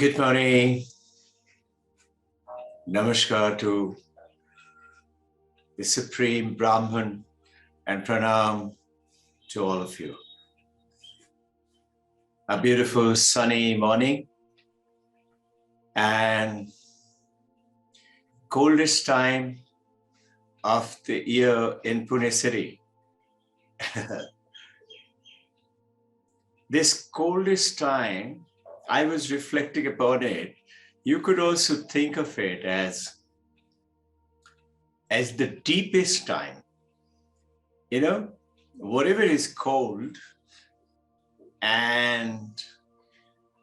Good morning. Namaskar to the Supreme Brahman and Pranam to all of you. A beautiful sunny morning and coldest time of the year in Pune city. This coldest time, I was reflecting upon it. You could also think of it as the deepest time. You know, whatever is cold and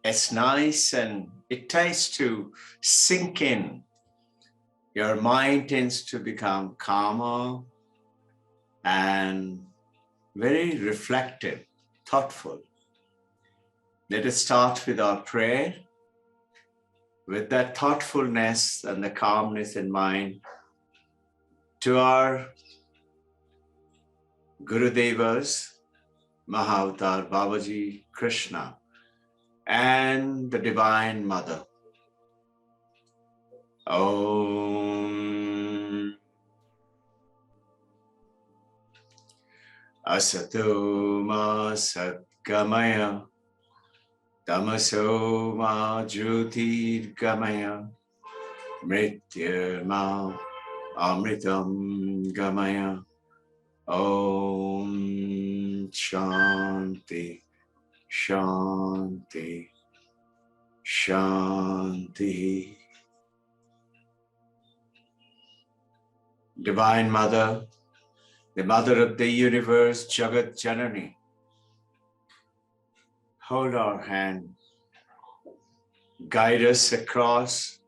it's nice and it tries to sink in. Your mind tends to become calmer and very reflective, thoughtful. Let us start with our prayer. With that thoughtfulness and the calmness in mind, to our Gurudevas, Mahavatar Babaji, Krishna, and the Divine Mother. Om Asato Ma Satgamaya Tamaso Ma Jyotirgamaya Mrityurma Amritam Gamaya. Om Shanti Shanti Shanti. Divine Mother, the Mother of the Universe, Jagat Janani, hold our hand, guide us across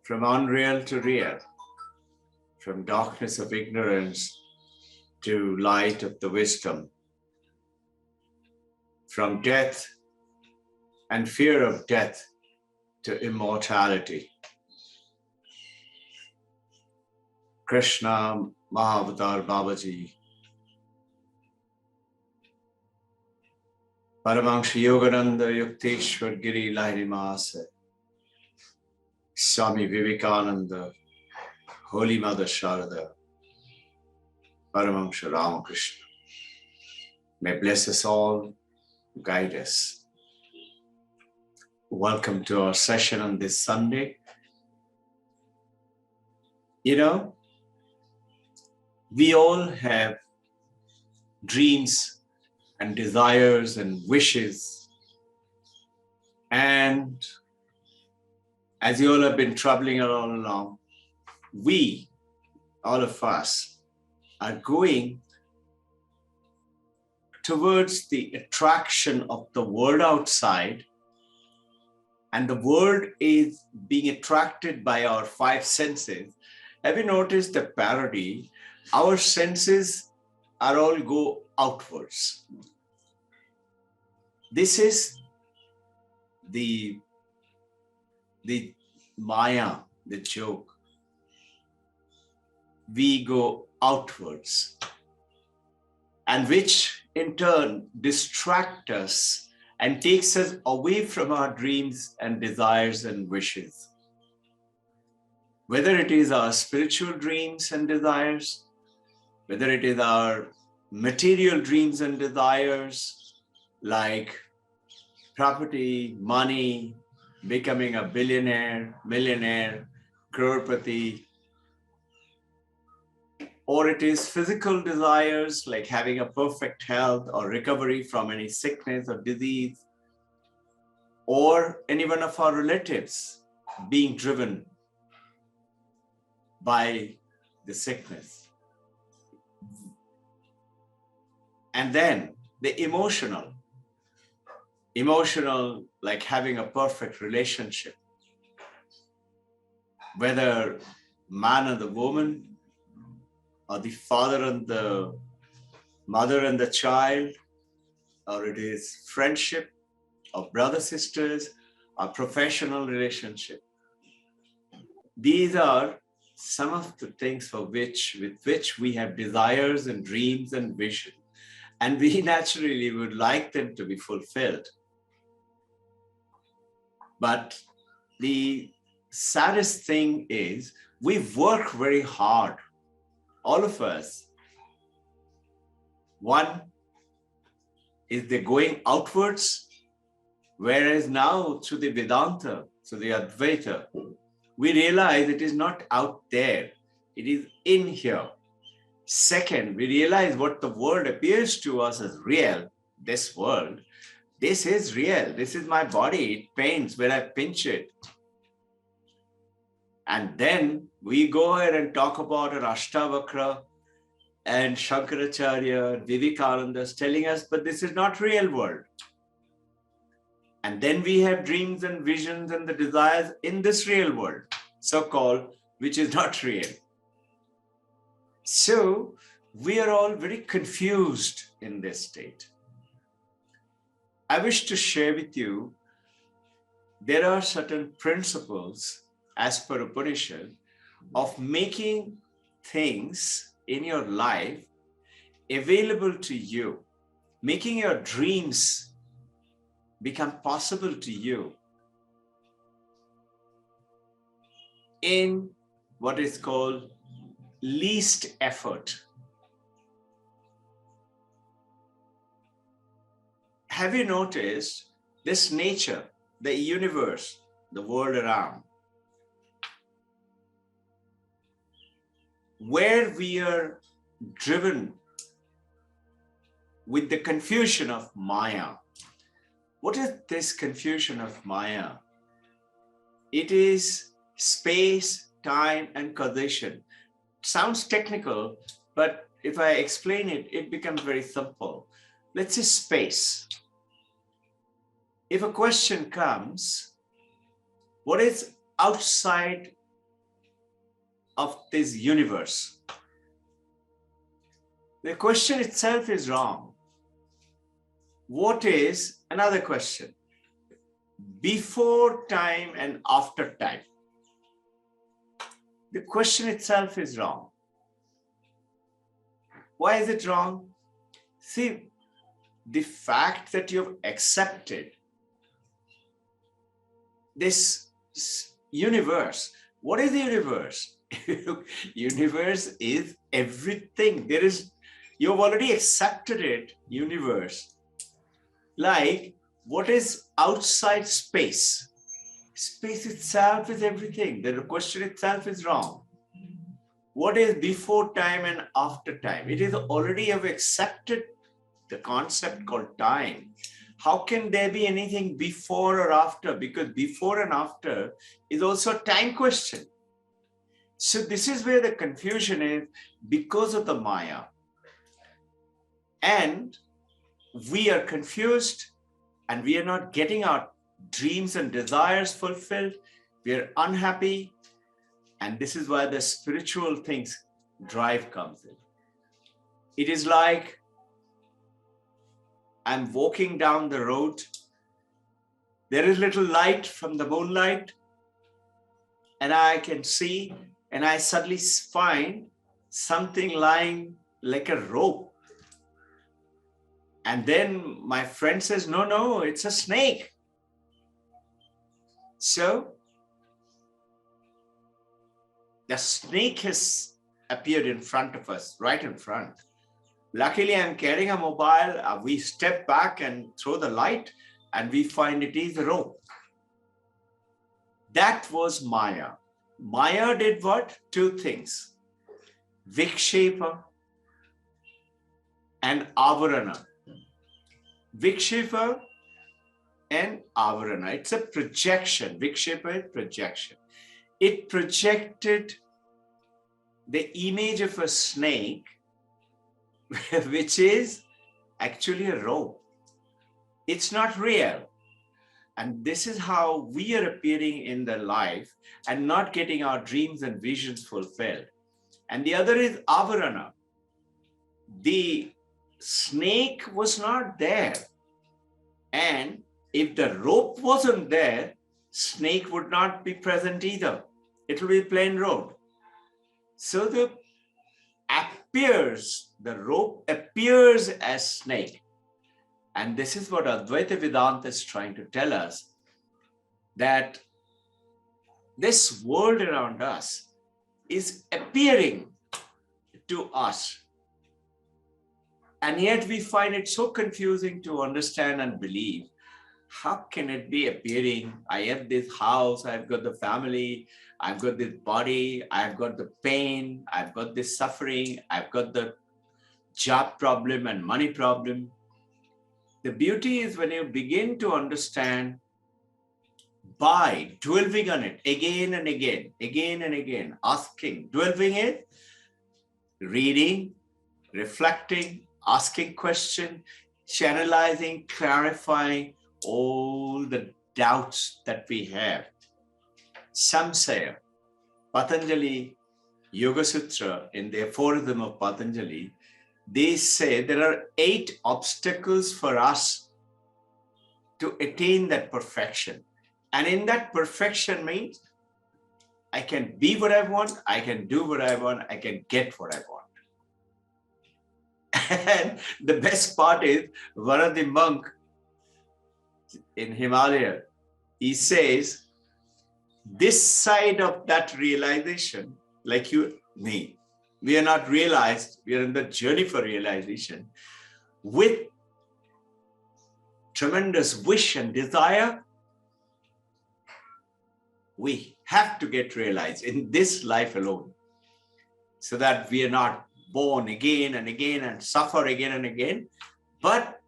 from unreal to real, from darkness of ignorance to light of the wisdom, from death and fear of death to immortality. Krishna, Mahavatar Babaji, Paramahansa Yogananda Yukteswar Giri Lahiri Mahasaya, Swami Vivekananda, Holy Mother Sharada, Paramahansa Ramakrishna. May bless us all, guide us. Welcome to our session on this Sunday. You know, we all have dreams and desires and wishes. And as you all have been troubling all along, we, all of us, are going towards the attraction of the world outside, and the world is being attracted by our five senses. Have you noticed the parody? Our senses are all go outwards. This is the Maya, the joke. We go outwards, and which in turn distract us and takes us away from our dreams and desires and wishes. Whether it is our spiritual dreams and desires, whether it is our material dreams and desires, like property, money, becoming a billionaire, millionaire, crorepati, or it is physical desires like having a perfect health or recovery from any sickness or disease, or any one of our relatives being driven by the sickness. And then the emotional like having a perfect relationship, whether man and the woman, or the father and the mother and the child, or it is friendship, or brother sisters, or professional relationship. These are some of the things with which we have desires and dreams and visions, and we naturally would like them to be fulfilled. But the saddest thing is we work very hard, all of us. One is the going outwards, whereas now through the Vedanta, so the Advaita, we realize it is not out there, it is in here. Second, we realize what the world appears to us as real, this world, this is real, this is my body, it pains when I pinch it. And then we go ahead and talk about an Ashtavakra and Shankaracharya, Vivekananda telling us, but this is not real world. And then we have dreams and visions and the desires in this real world, so-called, which is not real. So we are all very confused in this state. I wish to share with you, there are certain principles as per Upanishad of making things in your life available to you, making your dreams become possible to you in what is called least effort. Have you noticed this nature, the universe, the world around, where we are driven with the confusion of Maya? What is this confusion of Maya? It is space, time, and causation. Sounds technical, but if I explain it, it becomes very simple. Let's say space. If a question comes, what is outside of this universe? The question itself is wrong. What is another question? Before time and after time. The question itself is wrong. Why is it wrong? See, the fact that you've accepted this universe. What is the universe? Universe is everything. You've already accepted it, universe. Like, what is outside space? Space itself is everything. The question itself is wrong. What is before time and after time? It is already have accepted the concept called time. How can there be anything before or after? Because before and after is also a time question. So this is where the confusion is because of the Maya. And we are confused and we are not getting our dreams and desires fulfilled. We are unhappy. And this is why the spiritual things drive comes in. It is like I'm walking down the road. There is little light from the moonlight. And I can see, and I suddenly find something lying like a rope. And then my friend says, no, it's a snake. So the snake has appeared in front of us, right in front. Luckily, I'm carrying a mobile. We step back and throw the light and we find it is a rope. That was Maya. Maya did what? Two things. Vikshepa and Avarana. Vikshepa and Avarana. It's a projection. Vikshepa is projection. It projected the image of a snake, which is actually a rope. It's not real. And this is how we are appearing in the life and not getting our dreams and visions fulfilled. And the other is Avarana. The snake was not there. And if the rope wasn't there, snake would not be present either. It will be plain road. So the rope appears as snake. And this is what Advaita Vedanta is trying to tell us. that this world around us is appearing to us. And yet we find it so confusing to understand and believe. How can it be appearing? I have this house, I've got the family, I've got this body, I've got the pain, I've got this suffering, I've got the job problem and money problem. The beauty is when you begin to understand by dwelling on it again and again, asking, dwelling it, reading, reflecting, asking questions, channelizing, clarifying all the doubts that we have. Some say, Patanjali Yoga Sutra, in the aphorism of Patanjali, they say there are 8 obstacles for us to attain that perfection. And in that perfection means I can be what I want, I can do what I want, I can get what I want. And the best part is, one of the monk in Himalaya, he says, this side of that realization, like you, me, we are not realized, we are in the journey for realization. With tremendous wish and desire, we have to get realized in this life alone, so that we are not born again and again and suffer again and again, but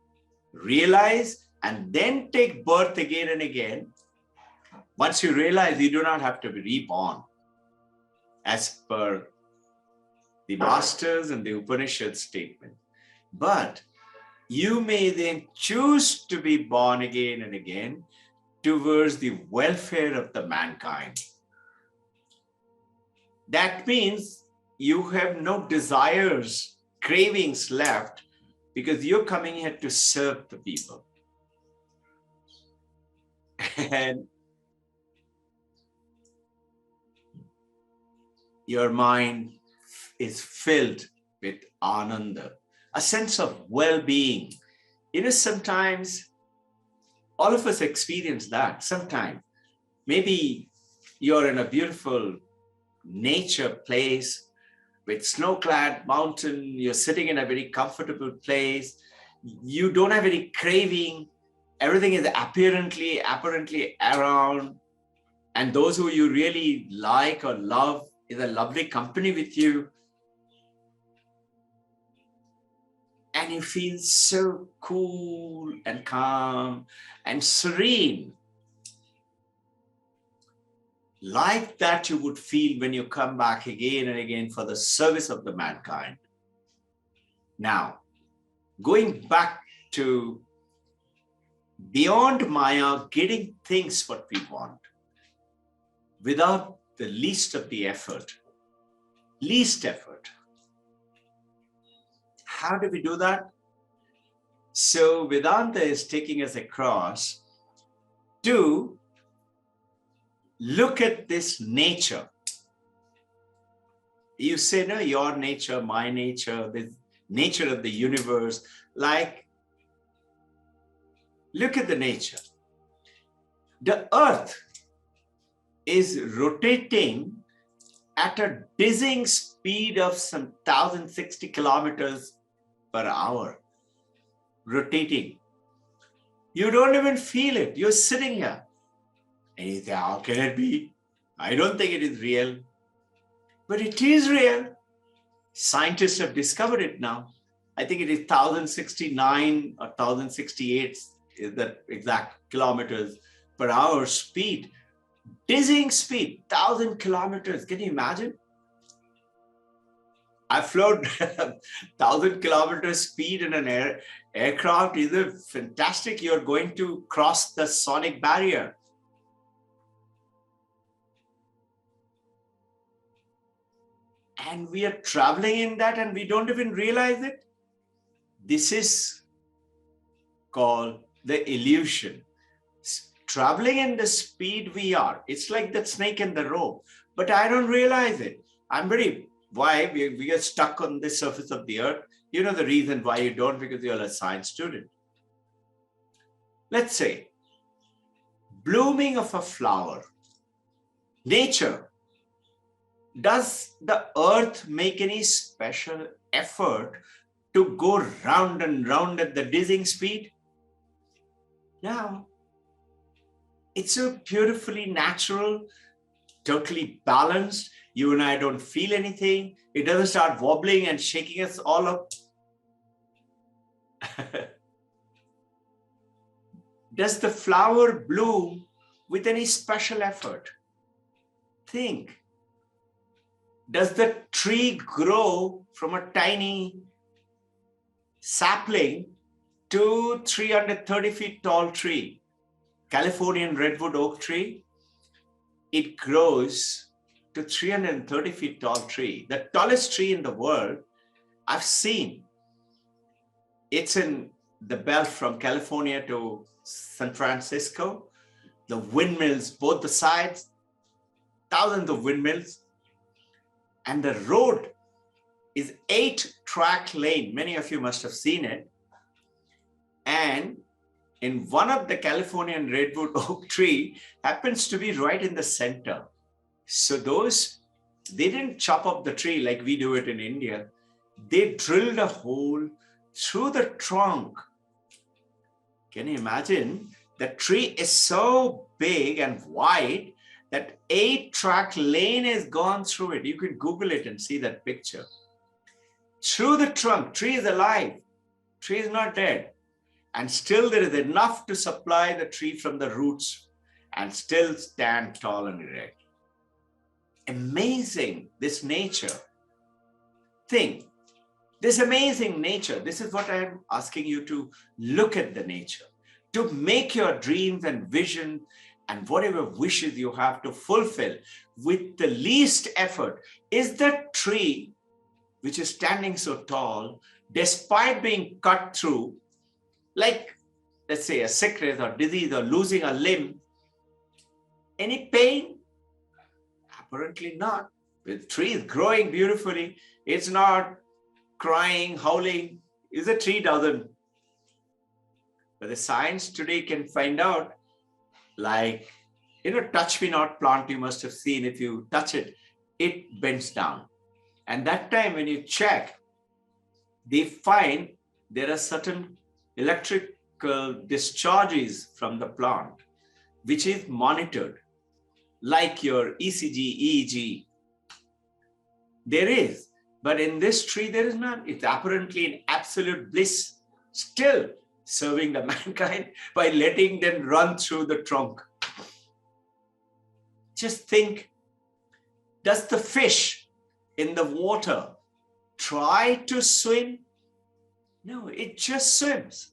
realize and then take birth again and again. Once you realize, you do not have to be reborn, as per the Masters and the Upanishad statement. But you may then choose to be born again and again towards the welfare of the mankind. That means you have no desires, cravings left, because you're coming here to serve the people. And your mind is filled with ananda, a sense of well-being. Sometimes all of us experience that. Sometimes maybe you're in a beautiful nature place with snow-clad mountain, you're sitting in a very comfortable place, you don't have any craving, everything is apparently around, and those who you really like or love is a lovely company with you, and you feel so cool and calm and serene, like that you would feel when you come back again and again for the service of the mankind. Now, going back to beyond Maya, getting things what we want without the least of the effort. Least effort. How do we do that? So Vedanta is taking us across to look at this nature. You say, no, your nature, my nature, the nature of the universe. Like, look at the nature. The earth is rotating at a dizzying speed of some 1,060 kilometers per hour. Rotating. You don't even feel it. You're sitting here. And you say, how can it be? I don't think it is real. But it is real. Scientists have discovered it now. I think it is 1,069 or 1,068 is the exact kilometers per hour speed. Dizzying speed, 1,000 kilometers. Can you imagine? I flown 1,000 kilometers speed in an aircraft. Is it fantastic? You're going to cross the sonic barrier. And we are traveling in that and we don't even realize it. This is called the illusion. Traveling in the speed we are. It's like that snake in the rope. But I don't realize it. Why? We get stuck on the surface of the earth. You know the reason why you don't, because you're a science student. Let's say blooming of a flower. Nature. Does the earth make any special effort to go round and round at the dizzying speed? No. It's so beautifully natural, totally balanced. You and I don't feel anything. It doesn't start wobbling and shaking us all up. Does the flower bloom with any special effort? Think. Does the tree grow from a tiny sapling to 330 feet tall tree? Californian redwood oak tree, it grows to 330 feet tall tree. The tallest tree in the world I've seen. It's in the belt from California to San Francisco. The windmills, both the sides, thousands of windmills. And the road is 8-track lane. Many of you must have seen it. And in one of the Californian redwood oak tree happens to be right in the center. So they didn't chop up the tree like we do it in India. They drilled a hole through the trunk. Can you imagine? The tree is so big and wide that 8-track lane is gone through it. You can Google it and see that picture. Through the trunk, tree is alive. Tree is not dead. And still there is enough to supply the tree from the roots and still stand tall and erect. Amazing, this nature. Think, this amazing nature, this is what I'm asking you to look at the nature, to make your dreams and vision and whatever wishes you have to fulfill with the least effort. Is that tree, which is standing so tall, despite being cut through, like, let's say, a sickness or disease or losing a limb, any pain? Apparently not. The tree is growing beautifully. It's not crying, howling. The tree doesn't. But the science today can find out, like, touch me not plant, you must have seen, if you touch it, it bends down. And that time when you check, they find there are certain electrical discharges from the plant, which is monitored, like your ECG, EEG. There is, but in this tree, there is none. It's apparently in absolute bliss, still serving the mankind by letting them run through the trunk. Just think, does the fish in the water try to swim? No, it just swims.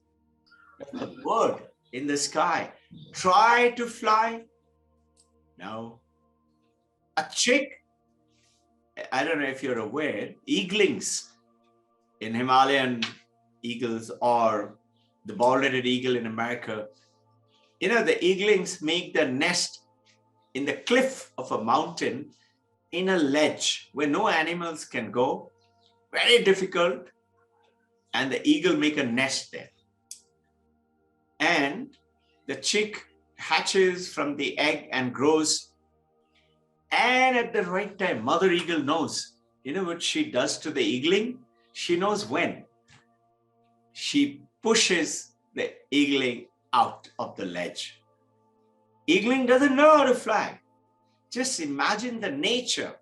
Does the bird in the sky try to fly? No. A chick, I don't know if you're aware, eaglings in Himalayan eagles or the bald-headed eagle in America, the eaglings make their nest in the cliff of a mountain in a ledge where no animals can go. Very difficult. And the eagle make a nest there. And the chick hatches from the egg and grows. And at the right time, mother eagle knows. You know what she does to the eagling? She knows when. She pushes the eagling out of the ledge. Eagling doesn't know how to fly. Just imagine the nature.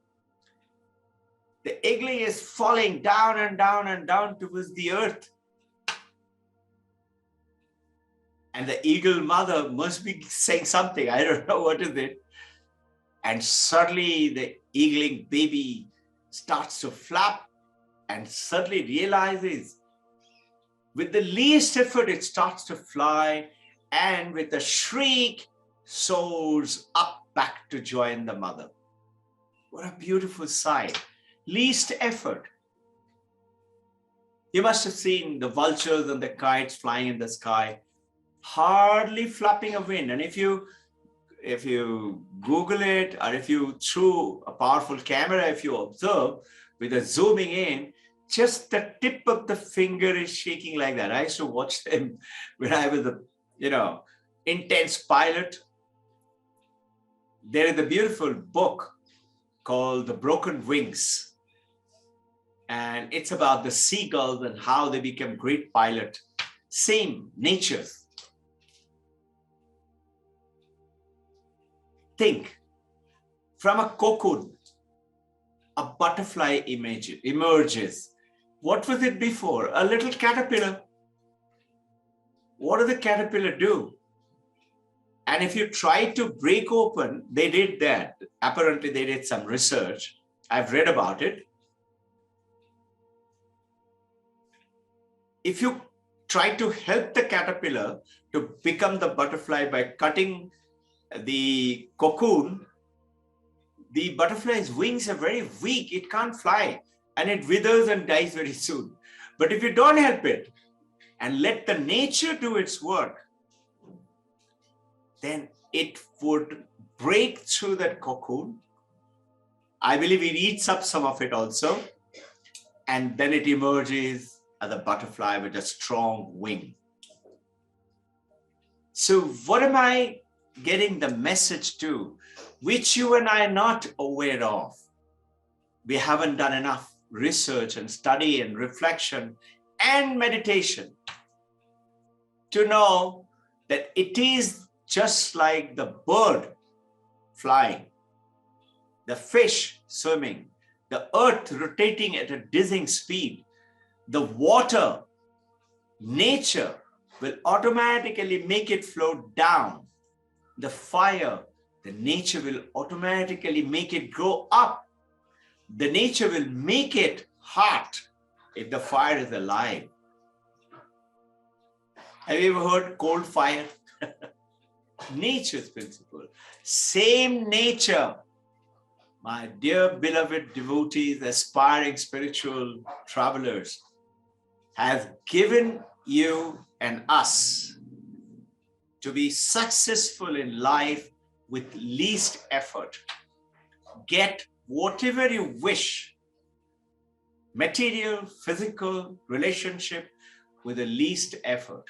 The eagling is falling down and down and down towards the earth. And the eagle mother must be saying something. I don't know what is it. And suddenly the eagling baby starts to flap and suddenly realizes with the least effort, it starts to fly and with a shriek soars up back to join the mother. What a beautiful sight. Least effort. You must have seen the vultures and the kites flying in the sky, hardly flapping a wing. And if you Google it, or if you through a powerful camera, if you observe with a zooming in, just the tip of the finger is shaking like that. I used to watch them when I was a, intense pilot. There is a beautiful book called The Broken Wings. And it's about the seagulls and how they become great pilot. Same natures. Think, from a cocoon, a butterfly emerges. What was it before? A little caterpillar. What does the caterpillar do? And if you try to break open, they did that. Apparently, they did some research. I've read about it. If you try to help the caterpillar to become the butterfly by cutting the cocoon, the butterfly's wings are very weak. It can't fly and it withers and dies very soon. But if you don't help it and let the nature do its work, then it would break through that cocoon. I believe it eats up some of it also. And then it emerges as a butterfly with a strong wing. So what am I getting the message to, which you and I are not aware of? We haven't done enough research and study and reflection and meditation to know that it is just like the bird flying, the fish swimming, the earth rotating at a dizzying speed, the water, nature will automatically make it flow down. The fire, the nature will automatically make it grow up. The nature will make it hot if the fire is alive. Have you ever heard cold fire? Nature's principle. Same nature. My dear beloved devotees, aspiring spiritual travelers, has given you and us to be successful in life with least effort. Get whatever you wish, material, physical, relationship, with the least effort.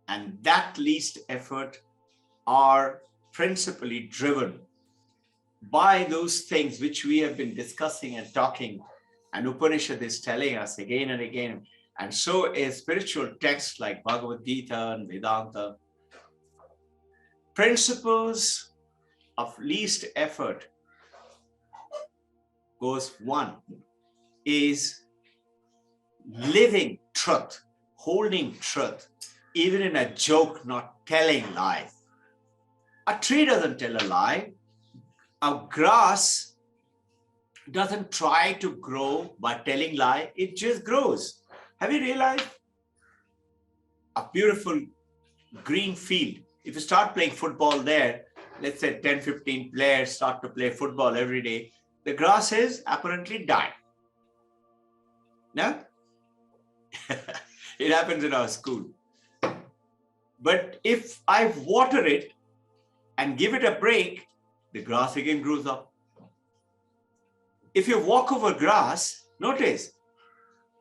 And that least effort are principally driven by those things which we have been discussing and talking, and Upanishad is telling us again and again, and so is spiritual texts like Bhagavad Gita and Vedanta. Principles of least effort goes one is living truth, holding truth, even in a joke, not telling lies. A tree doesn't tell a lie. A grass doesn't try to grow by telling lie, it just grows. Have you realized? A beautiful green field. If you start playing football there, let's say 10, 15 players start to play football every day, the grass is apparently dying. No? It happens in our school. But if I water it and give it a break, the grass again grows up. If you walk over grass, notice,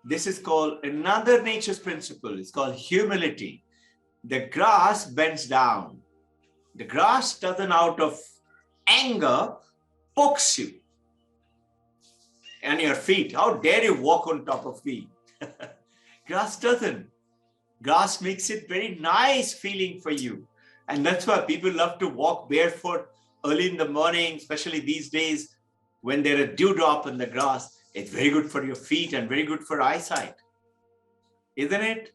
this is called another nature's principle. It's called humility. The grass bends down. The grass doesn't, out of anger, pokes you and your feet. How dare you walk on top of me? Grass doesn't. Grass makes it very nice feeling for you. And that's why people love to walk barefoot early in the morning, especially these days when there are dewdrop in the grass. It's very good for your feet and very good for eyesight. Isn't it?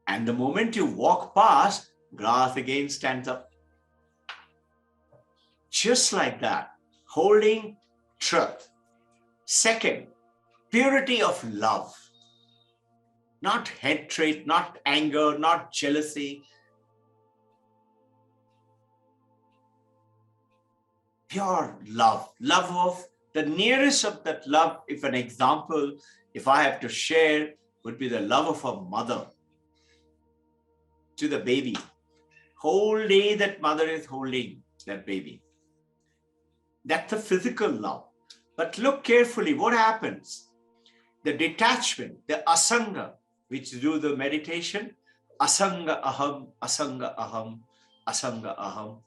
And the moment you walk past, grass again stands up. Just like that, holding truth. Second, purity of love. Not hatred, not anger, not jealousy. Pure love. Love of the nearest of that love, if an example, if I have to share, would be the love of a mother to the baby. Whole day that mother is holding that baby. That's the physical love. But look carefully, what happens? The detachment, the asanga, which do the meditation, Asanga aham, asanga aham, asanga aham.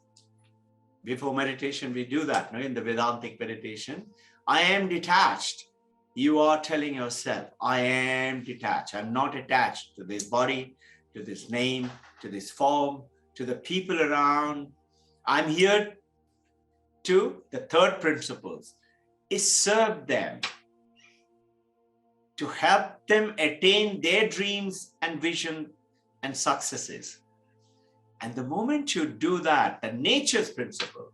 Before meditation, we do that, no? In the Vedantic meditation. I am detached. You are telling yourself, I am detached. I'm not attached to this body, to this name, to this form, to the people around. I'm here to, the third principle is serve them, to help them attain their dreams and vision and successes. And the moment you do that, the nature's principle,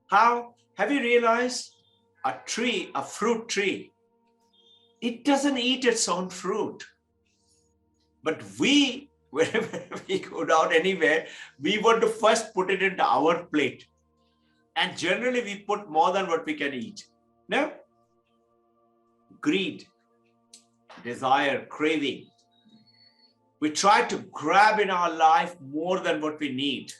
how have you realized a tree, a fruit tree, it doesn't eat its own fruit. But we, wherever we go down anywhere, we want to first put it into our plate. And generally we put more than what we can eat. No? Greed, desire, craving. We try to grab in our life more than what we need.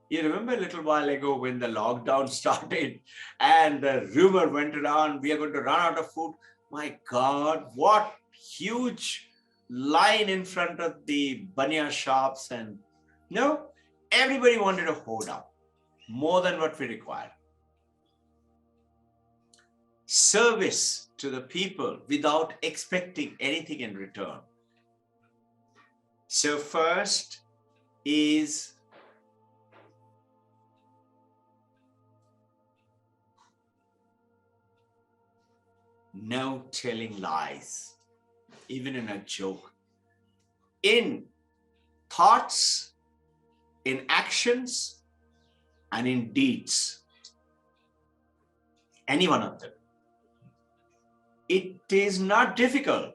You remember a little while ago when the lockdown started and the rumor went around, we are going to run out of food. My God, what huge line in front of the banya shops. And no, everybody wanted to hoard up more than what we require. Service to the people without expecting anything in return. So first is no telling lies, even in a joke, in thoughts, in actions, and in deeds. Any one of them. It is not difficult.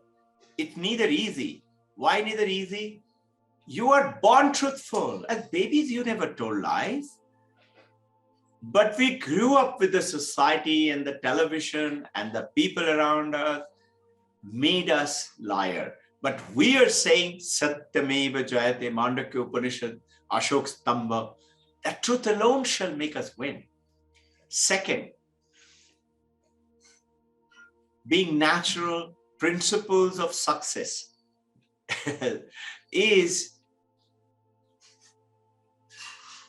It's neither easy. Why neither easy? You are born truthful. As babies, you never told lies. But we grew up with the society and the television and the people around us made us liar. But we are saying Satyameva Jayate, Mandakya Upanishad, Ashok Stamba. That truth alone shall make us win. Second, being natural principles of success is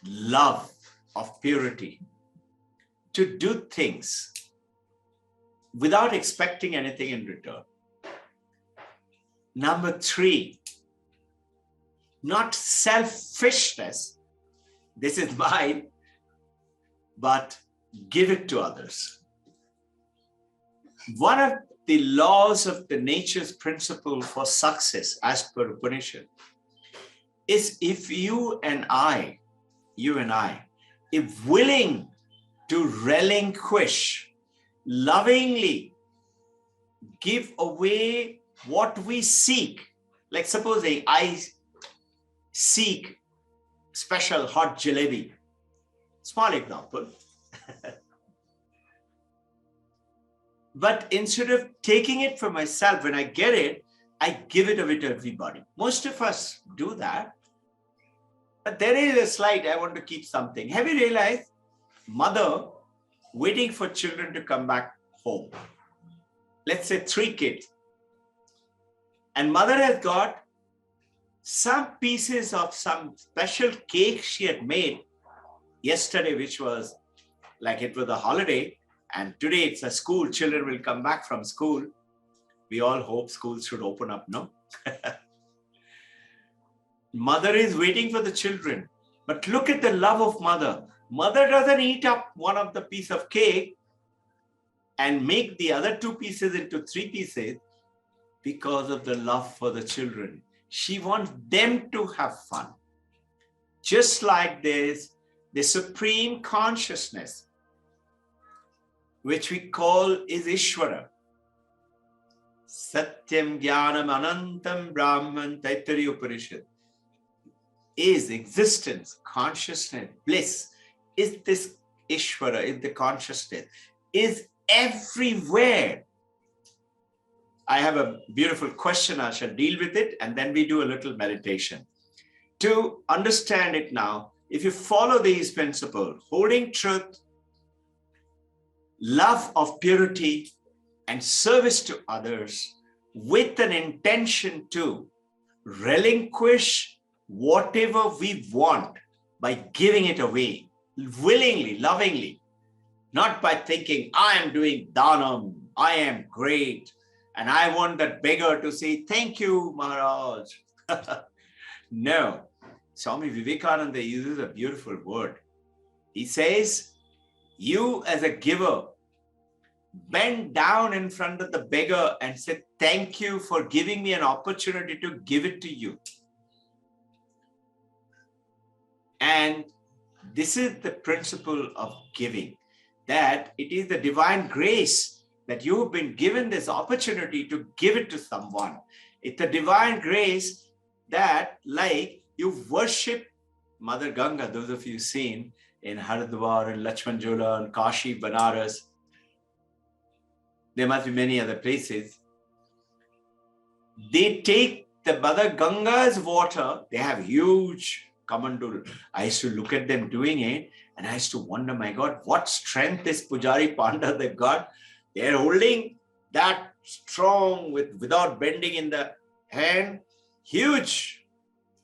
love of purity, to do things without expecting anything in return. Number three, not selfishness. This is mine, but give it to others. One of the laws of the nature's principle for success, as per Upanishad, is if you and I, if willing to relinquish, lovingly give away what we seek. Like supposing I seek special hot jalebi. Small example. But instead of taking it for myself, when I get it, I give it away to everybody. Most of us do that. But there is a slide, I want to keep something. Have you realized mother waiting for children to come back home? Let's say 3 kids. And mother has got some pieces of some special cake she had made yesterday, which was like it was a holiday. And today it's a school, children will come back from school. We all hope schools should open up, no? Mother is waiting for the children. But look at the love of mother. Mother doesn't eat up one of the piece of cake and make the other 2 pieces into 3 pieces because of the love for the children. She wants them to have fun. Just like this, the supreme consciousness, which we call is Ishvara. Satyam Jnanam Anantam Brahman Taittiriya Upanishad. Is existence, consciousness, bliss, is this Ishvara, is the consciousness, is everywhere. I have a beautiful question, I shall deal with it, and then we do a little meditation. To understand it now, if you follow these principles, holding truth, love of purity, and service to others with an intention to relinquish whatever we want by giving it away willingly, lovingly, not by thinking, I am doing dhanam, I am great, and I want that beggar to say, thank you, Maharaj. No. Swami Vivekananda uses a beautiful word. He says, you as a giver, bend down in front of the beggar and say, thank you for giving me an opportunity to give it to you. And this is the principle of giving, that it is the divine grace that you have been given this opportunity to give it to someone. It's the divine grace that, like, you worship Mother Ganga, those of you seen in Haridwar and Lakshmanjula and Kashi, Banaras. There must be many other places. They take the Mother Ganga's water. They have huge kamandul. I used to look at them doing it and I used to wonder, my God, what strength this Pujari Panda they've got. They're holding that strong without bending in the hand, huge,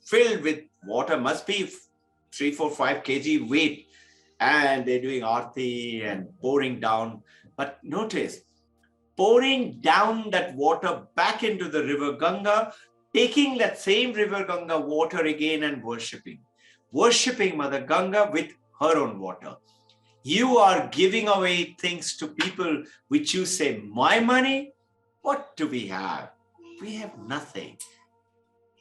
filled with water, must be 3, 4, 5 kg weight. And they're doing aarti and pouring down. But notice, pouring down that water back into the river Ganga, taking that same river Ganga water again and worshipping Mother Ganga with her own water. You are giving away things to people which you say, my money, what do we have? We have nothing.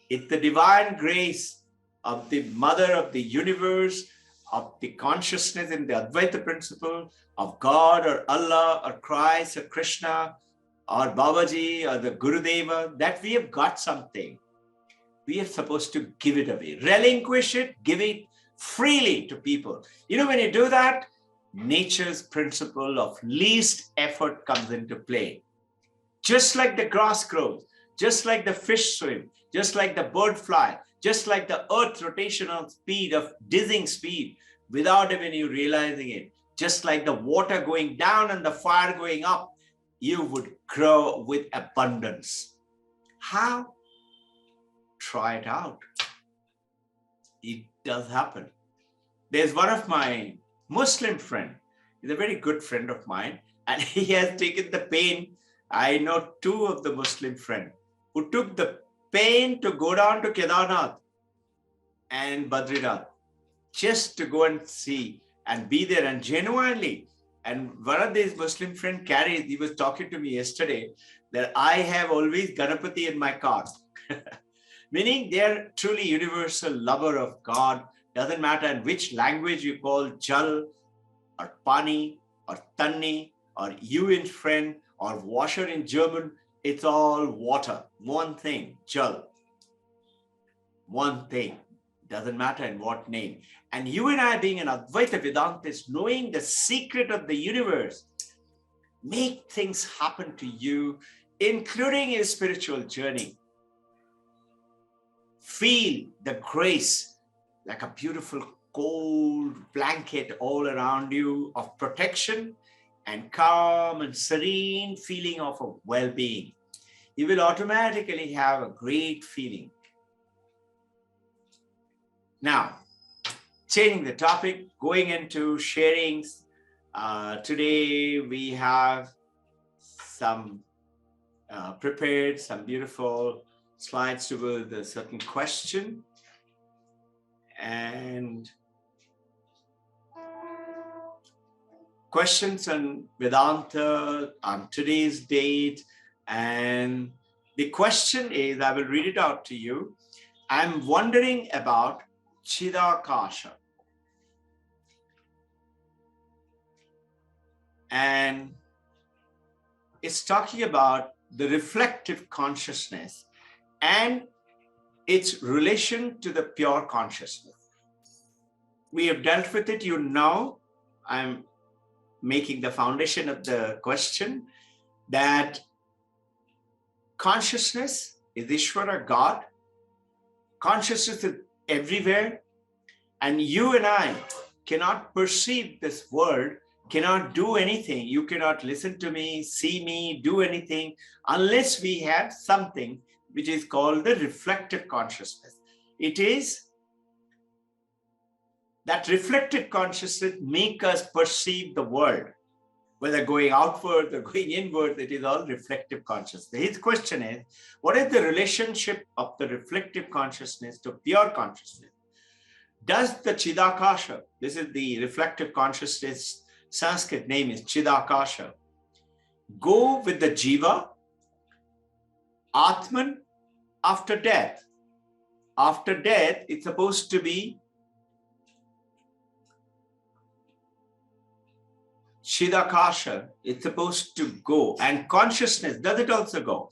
It's the divine grace of the Mother of the universe, of the consciousness in the Advaita principle, of God or Allah or Christ or Krishna or Babaji or the Gurudeva, that we have got something. We are supposed to give it away, relinquish it, give it freely to people. You know, when you do that, nature's principle of least effort comes into play. Just like the grass grows, just like the fish swim, just like the bird fly, just like the earth rotational speed of dizzying speed without even you realizing it, just like the water going down and the fire going up, you would grow with abundance. How? Try it out. It does happen. There's one of my Muslim friend, he's a very good friend of mine, and he has taken the pain. I know 2 of the Muslim friends who took the pain to go down to Kedarnath and Badrinath just to go and see and be there and genuinely. And one of these Muslim friends carries, he was talking to me yesterday that I have always Ganapati in my car. Meaning they're truly universal lover of God. Doesn't matter in which language you call Jal or Pani or Tanni or you in French or washer in German. It's all water. One thing, Jal. One thing. Doesn't matter in what name. And you and I, being an Advaita Vedantist, knowing the secret of the universe, make things happen to you, including your spiritual journey. Feel the grace like a beautiful cold blanket all around you of protection and calm and serene feeling of a well-being. You will automatically have a great feeling. Now, changing the topic, going into sharings. Today we have some prepared, some beautiful slides with a certain question. And questions on Vedanta on today's date. And the question is, I will read it out to you. I'm wondering about Chidakasha. And it's talking about the reflective consciousness and its relation to the pure consciousness. We have dealt with it, you know. I'm making the foundation of the question that consciousness is Ishvara, God. Consciousness is everywhere. And you and I cannot perceive this world, cannot do anything. You cannot listen to me, see me, do anything unless we have something which is called the reflective consciousness. It is that reflective consciousness make us perceive the world, whether going outward or going inward. It is all reflective consciousness. His question is, what is the relationship of the reflective consciousness to pure consciousness? Does the Chidakasha, this is the reflective consciousness, Sanskrit name is Chidakasha, go with the Jiva, Atman, after death? After death, it's supposed to be Chidakasha, it's supposed to go, and consciousness, does it also go?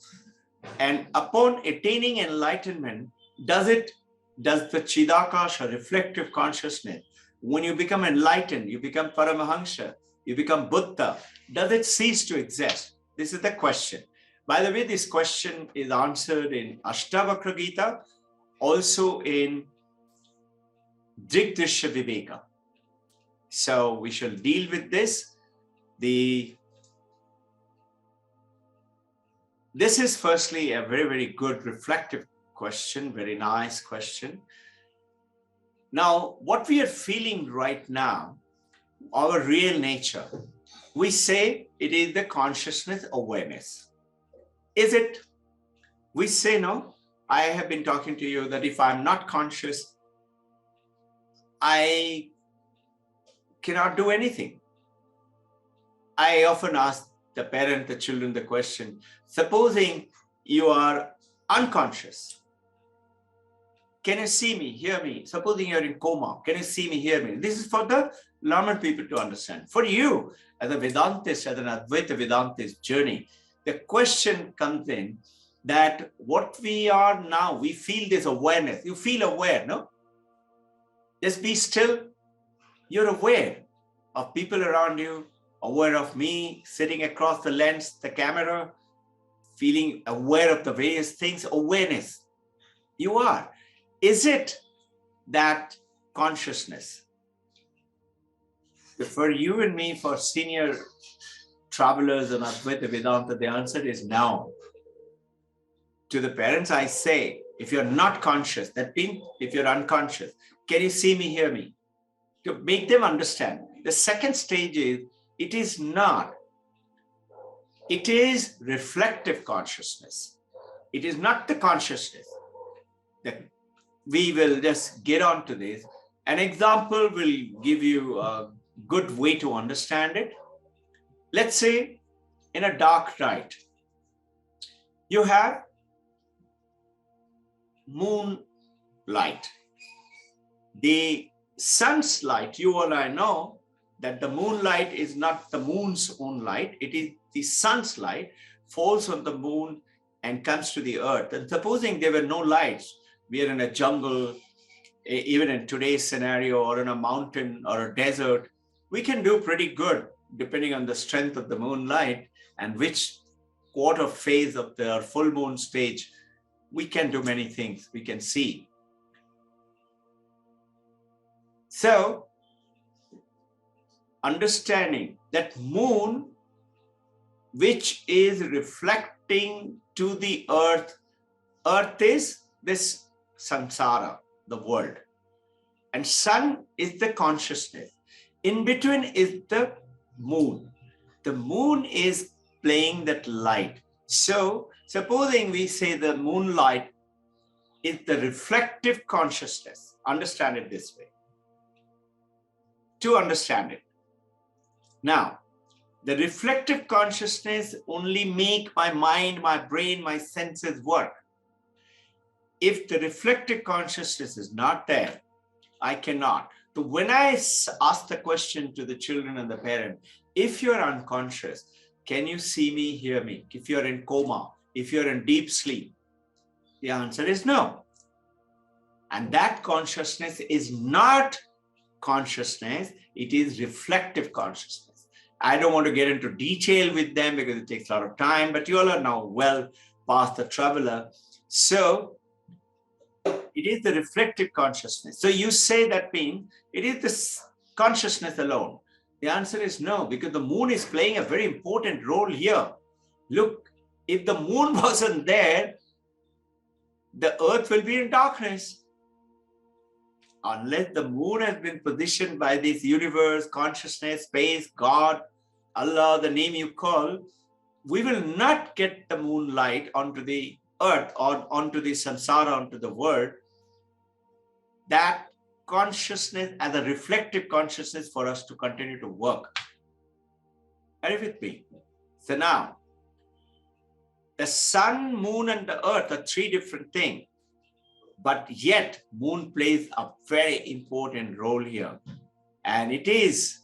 And upon attaining enlightenment, does the Chidakasha, reflective consciousness, when you become enlightened, you become Paramahansa, you become Buddha, does it cease to exist? This is the question. By the way, this question is answered in Ashtavakra Gita, also in Drigdrishya Viveka. So we shall deal with this. This is firstly a very, very good reflective question, very nice question. Now, what we are feeling right now, our real nature, we say it is the consciousness awareness. Is it? We say no. I have been talking to you that if I'm not conscious, I cannot do anything. I often ask the parent, the children, the question, supposing you are unconscious, can you see me, hear me? Supposing you're in coma, can you see me, hear me? This is for the learned people to understand. For you, as a Vedantist, as an Advaita Vedantist journey, the question comes in that what we are now, we feel this awareness. You feel aware, no? Just be still. You're aware of people around you, aware of me sitting across the lens, the camera, feeling aware of the various things, awareness. You are. Is it that consciousness? For you and me, for senior travelers and Advaita Vedanta, the answer is no. To the parents, I say, if you're not conscious, that means if you're unconscious, can you see me, hear me? To make them understand. The second stage is, it is not. It is reflective consciousness. It is not the consciousness. That we will just get on to this. An example will give you a good way to understand it. Let's say in a dark night, you have moonlight. The sun's light, you and I know that the moonlight is not the moon's own light. It is the sun's light, falls on the moon and comes to the earth. And supposing there were no lights, we are in a jungle, even in today's scenario, or in a mountain or a desert, we can do pretty good depending on the strength of the moonlight and which quarter phase of the full moon stage. We can do many things. We can see. So, understanding that moon, which is reflecting to the earth, earth is this samsara, the world, and sun is the consciousness. In between is the moon. The moon is playing that light. So, supposing we say the moonlight is the reflective consciousness, understand it this way. To understand it. Now, the reflective consciousness only make my mind, my brain, my senses work. If the reflective consciousness is not there, I cannot. So when I ask the question to the children and the parent, if you're unconscious, can you see me, hear me? If you're in coma, if you're in deep sleep, the answer is no. And that consciousness is not consciousness, it is reflective consciousness. I don't want to get into detail with them because it takes a lot of time, but you all are now well past the traveler. So it is the reflective consciousness. So you say that means it is this consciousness alone. The answer is no, because the moon is playing a very important role here. Look, if the moon wasn't there, the earth will be in darkness. Unless the moon has been positioned by this universe, consciousness, space, God, Allah, the name you call, we will not get the moonlight onto the earth or onto the samsara, onto the world. That consciousness as a reflective consciousness for us to continue to work. Are you with me? So now, the sun, moon, and the earth are three different things. But yet, moon plays a very important role here. And it is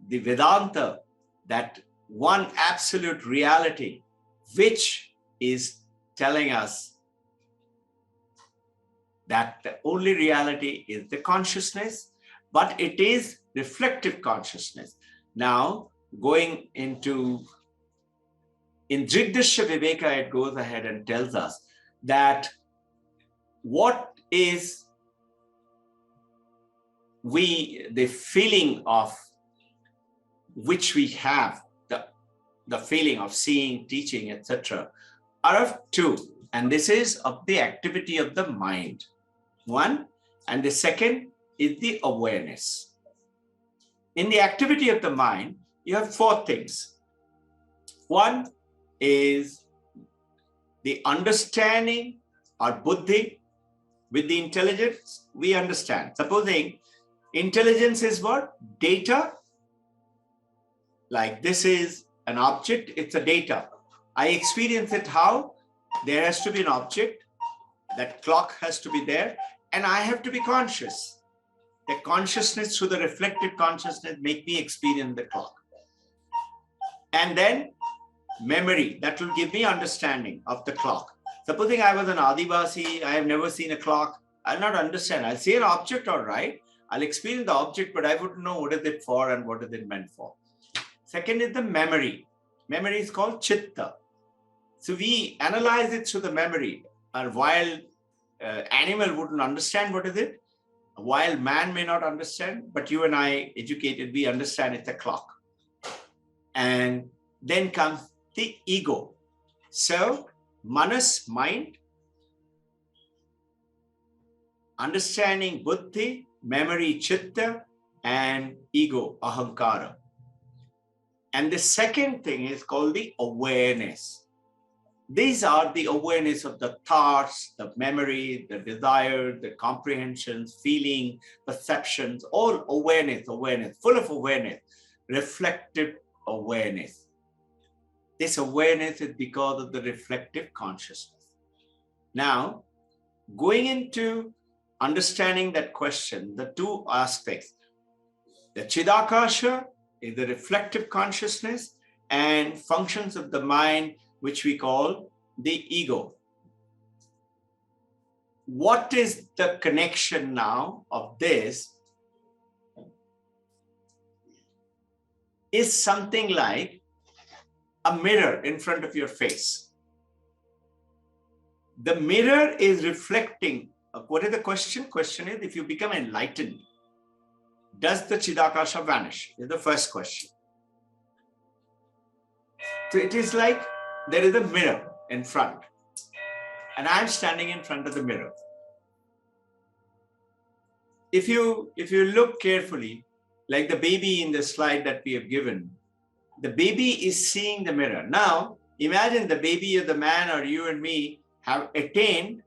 the Vedanta, that one absolute reality, which is telling us that the only reality is the consciousness, but it is reflective consciousness. Now, going into, in Drigdashya Viveka, it goes ahead and tells us that what is the feeling of which we have, the feeling of seeing, teaching, etc., are of two. And this is of the activity of the mind, one. And the second is the awareness. In the activity of the mind, you have four things. One is the understanding or buddhi. With the intelligence, we understand. Supposing intelligence is what? Data. Like this is an object, it's a data. I experience it how? There has to be an object, that clock has to be there, and I have to be conscious. The consciousness through the reflective consciousness make me experience the clock. And then memory, that will give me understanding of the clock. Supposing I was an Adivasi, I have never seen a clock, I'll not understand. I'll see an object, all right. I'll experience the object, but I wouldn't know what is it for and what is it meant for. Second is the memory. Memory is called chitta. So we analyze it through the memory. A wild animal wouldn't understand what is it. A wild man may not understand, but you and I, educated, we understand it's a clock. And then comes the ego. So manas, mind, understanding, buddhi, memory, chitta, and ego, ahankara. And the second thing is called the awareness. These are the awareness of the thoughts, the memory, the desire, the comprehensions, feeling, perceptions, all awareness, full of awareness, reflective awareness. This awareness is because of the reflective consciousness. Now, going into understanding that question, the two aspects, the Chidakasha is the reflective consciousness and functions of the mind, which we call the ego. What is the connection now of this? Is something like a mirror in front of your face. The mirror is reflecting. What is the question? Question is, if you become enlightened, does the Chidakasha vanish? Is the first question. So it is like there is a mirror in front, and I'm standing in front of the mirror. If you look carefully, like the baby in the slide that we have given, the baby is seeing the mirror. Now, imagine the baby or the man or you and me have attained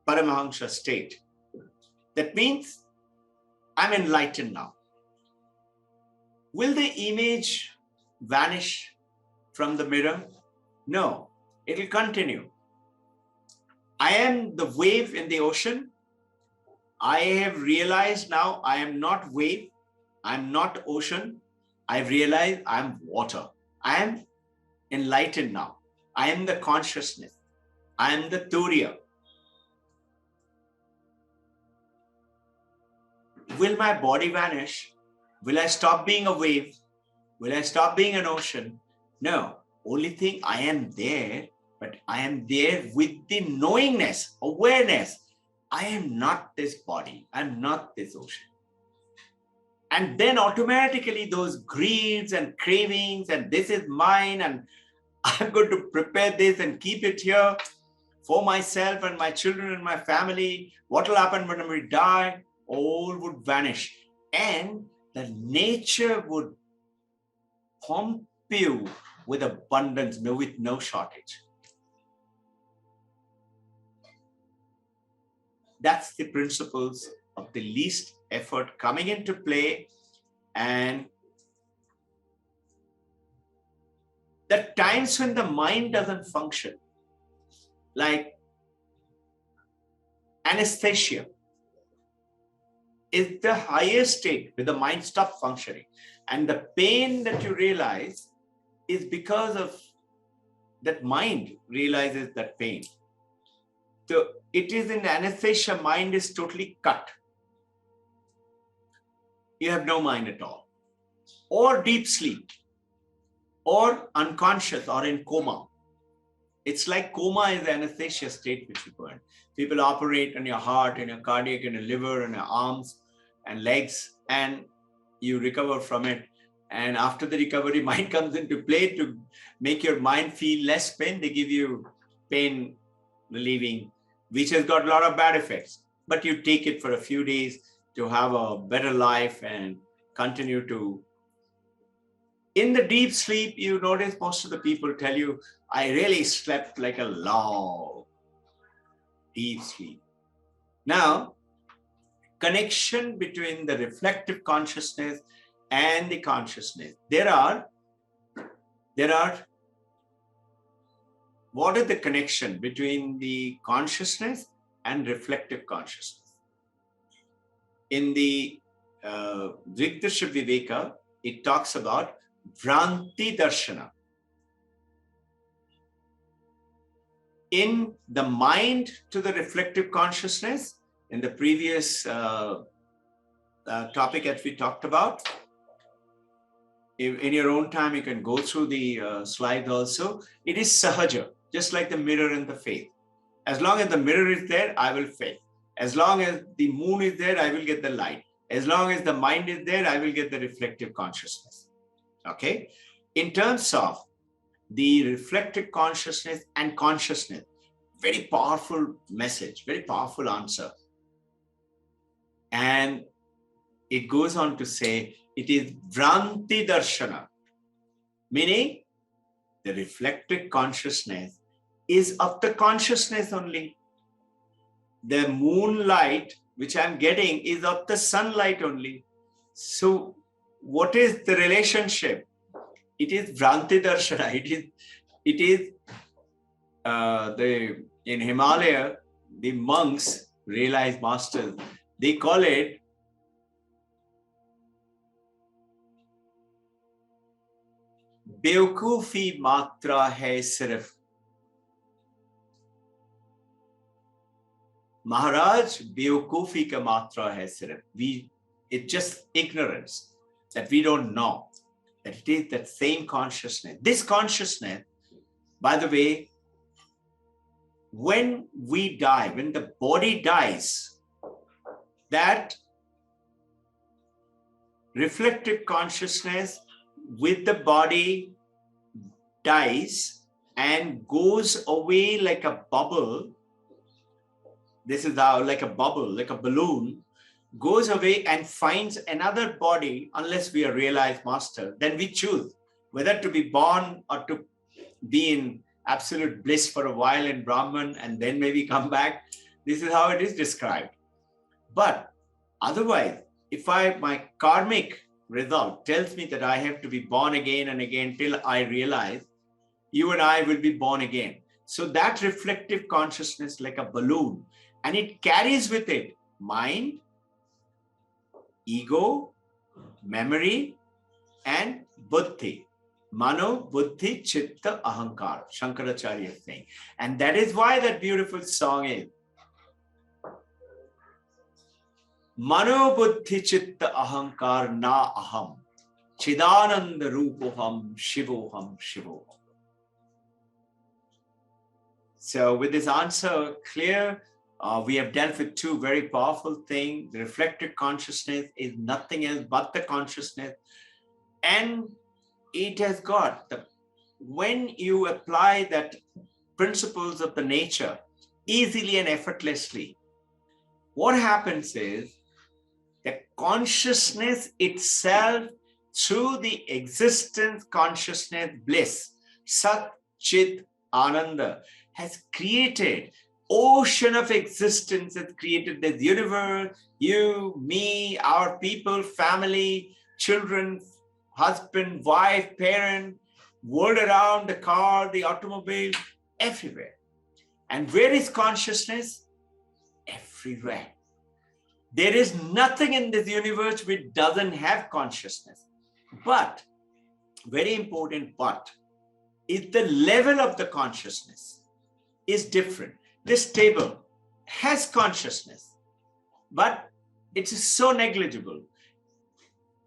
Paramahamsa state. That means I'm enlightened now. Will the image vanish from the mirror? No, it will continue. I am the wave in the ocean. I have realized now I am not wave, I'm not ocean. I've realized I'm water. I am enlightened now. I am the consciousness. I am the Turiya. Will my body vanish? Will I stop being a wave? Will I stop being an ocean? No. Only thing, I am there, but I am there with the knowingness, awareness. I am not this body. I'm not this ocean. And then automatically those greeds and cravings and this is mine and I'm going to prepare this and keep it here. for myself and my children and my family, what will happen when we die, all would vanish. And the nature would pump you with abundance, with no shortage. That's the principles of the least effort coming into play. And the times when the mind doesn't function, like anesthesia, is the highest state where the mind stops functioning. And the pain that you realize is because of that mind realizes that pain. So it is in anesthesia, mind is totally cut. You have no mind at all. Or deep sleep, or unconscious, or in coma. It's like coma is the anesthesia state which you go in. People operate on your heart, and your cardiac, and your liver, and your arms and legs, and you recover from it. And after the recovery, mind comes into play to make your mind feel less pain. They give you pain relieving, which has got a lot of bad effects. But you take it for a few days to have a better life and continue to. In the deep sleep, you notice most of the people tell you, I really slept like a long, deep sleep. Now, connection between the reflective consciousness and the consciousness. There are, what is the connection between the consciousness and reflective consciousness? In the Vigdasha Viveka, it talks about Vranti Darshana. In the mind to the reflective consciousness, in the previous topic that we talked about, in your own time, you can go through the slides also. It is sahaja, just like the mirror in the faith. As long as the mirror is there, I will faith. As long as the moon is there, I will get the light. As long as the mind is there, I will get the reflective consciousness. Okay? In terms of the reflective consciousness and consciousness, very powerful message, very powerful answer. And it goes on to say, it is Vranti Darshana, meaning the reflective consciousness is of the consciousness only. The moonlight which I'm getting is of the sunlight only. So what is the relationship? It is Vranti Darshana. It is in Himalaya, the monks, realized masters, they call it बेवकूफी मात्रा है सिर्फ. Maharaj, बेवकूफी का मात्रा है सिर्फ. It's just ignorance that we don't know that it is that same consciousness. This consciousness, by the way, when we die, when the body dies, that reflective consciousness with the body dies and goes away like a bubble. This is how, like a bubble, like a balloon, goes away and finds another body. Unless we are realized master, then we choose whether to be born or to be in absolute bliss for a while in Brahman and then maybe come back. This is how it is described. But otherwise, if my karmic result tells me that I have to be born again and again till I realize, you and I will be born again. So that reflective consciousness, like a balloon, and it carries with it mind, ego, memory, and buddhi. Mano, buddhi, chitta, ahankar. Shankaracharya is saying. And that is why that beautiful song is Mano, buddhi, chitta, ahankar, na aham. Chidananda rupoham, shivoham, shivoham. So with this answer clear, we have dealt with two very powerful things. The reflected consciousness is nothing else but the consciousness. And it has got, when you apply that principles of the nature, easily and effortlessly. What happens is that consciousness itself, through the existence consciousness bliss, Sat Chit Ananda, has created ocean of existence, has created this universe, you, me, our people, family, children, husband, wife, parent, world around, the car, the automobile, everywhere. And where is consciousness? Everywhere. There is nothing in this universe which doesn't have consciousness. But, very important but, is the level of the consciousness is different. This table has consciousness, but it is so negligible.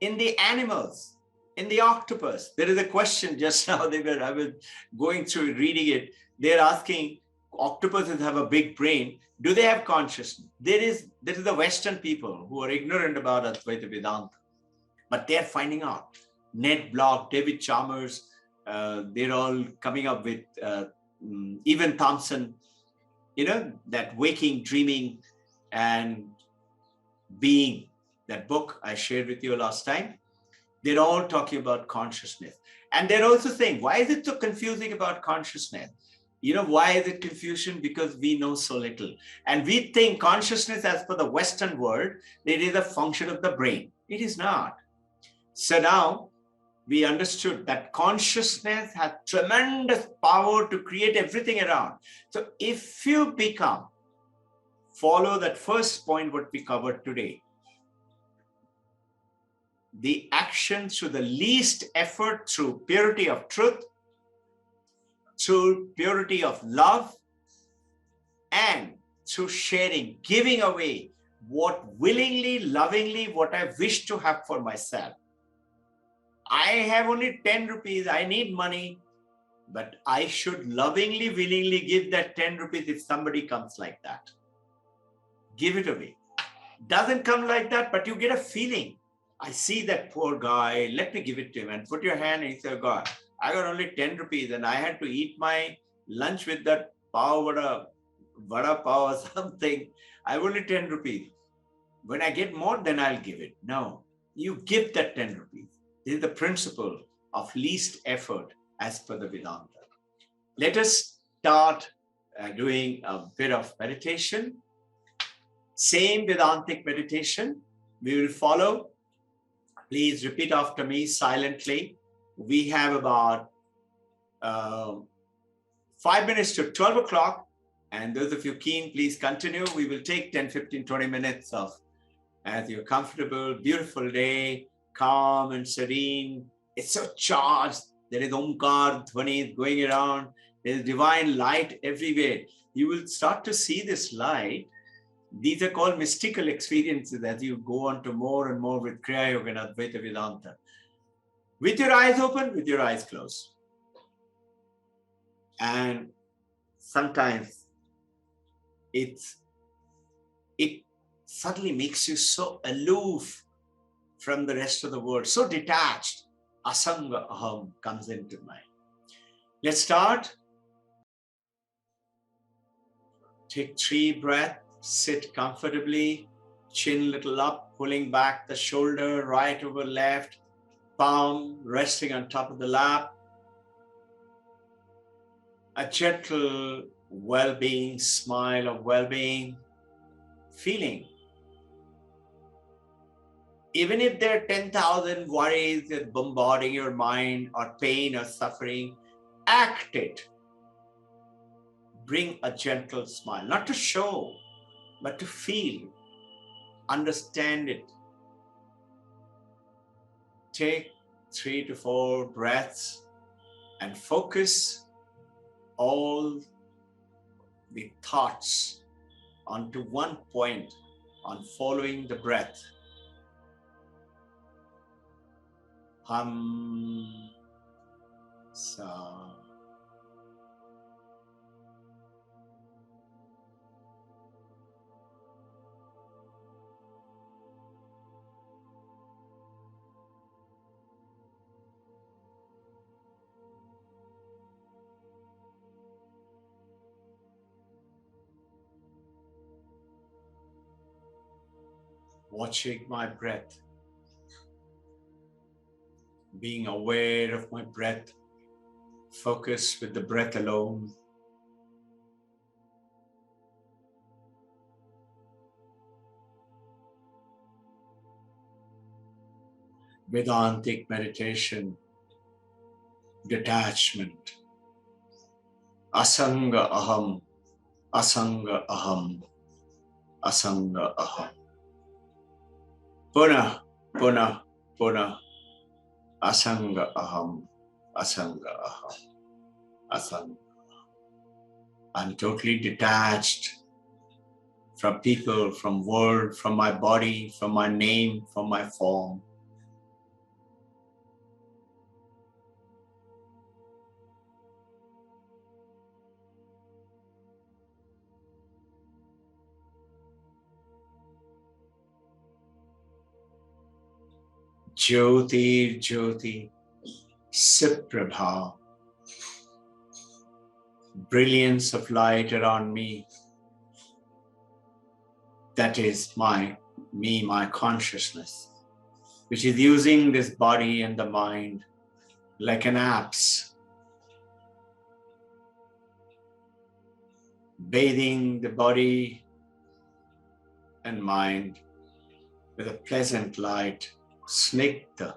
In the animals, in the octopus, there is a question just now, I was going through reading it. They're asking, octopuses have a big brain. Do they have consciousness? There is the Western people who are ignorant about Advaita Vedanta, but they're finding out. Ned Block, David Chalmers, they're all coming up with, even Thompson, that waking, dreaming, and being, that book I shared with you last time. They're all talking about consciousness. And they're also saying, why is it so confusing about consciousness? Why is it confusion? Because we know so little. And we think consciousness, as per the Western world, it is a function of the brain. It is not. So now we understood that consciousness has tremendous power to create everything around. So if you follow that first point, what we covered today, the action through the least effort, through purity of truth, through purity of love, and through sharing, giving away what willingly, lovingly, what I wish to have for myself. I have only 10 rupees, I need money, but I should lovingly, willingly give that 10 rupees if somebody comes like that. Give it away. Doesn't come like that, but you get a feeling. I see that poor guy, let me give it to him, and put your hand and say, God, I got only 10 rupees and I had to eat my lunch with that vada pav or something. I have only 10 rupees. When I get more, then I'll give it. No, you give that 10 rupees. This is the principle of least effort as per the Vedanta. Let us start doing a bit of meditation. Same Vedantic meditation we will follow. Please repeat after me silently. We have about 5 minutes to 12 o'clock. And those of you keen, please continue. We will take 10, 15, 20 minutes of, as you're comfortable, beautiful day, calm and serene. It's so charged. There is Omkar, Dhvani going around. There is divine light everywhere. You will start to see this light. These are called mystical experiences as you go on to more and more with Kriya Yoga and Advaita Vedanta. With your eyes open, with your eyes closed. And sometimes it suddenly makes you so aloof from the rest of the world, so detached. Asanga aham comes into mind. Let's start. Take 3 breaths. Sit comfortably, chin little up, pulling back the shoulder, right over left, palm resting on top of the lap. A gentle well-being, smile of well-being, feeling. Even if there are 10,000 worries that bombarding your mind, or pain or suffering, act it. Bring a gentle smile, not to show, but to feel, understand it. Take 3 to 4 breaths and focus all the thoughts onto one point, on following the breath. Hum, sa. watching my breath, being aware of my breath, focus with the breath alone. Vedantic meditation, detachment. Asanga aham, asanga aham, asanga aham. Puna, puna, puna. Asanga aham, asanga aham, asanga. I'm totally detached from people, from world, from my body, from my name, from my form. Jyoti, Jyoti, Siprabha, brilliance of light around me. That is my consciousness, which is using this body and the mind like an apse, bathing the body and mind with a pleasant light, snigdha.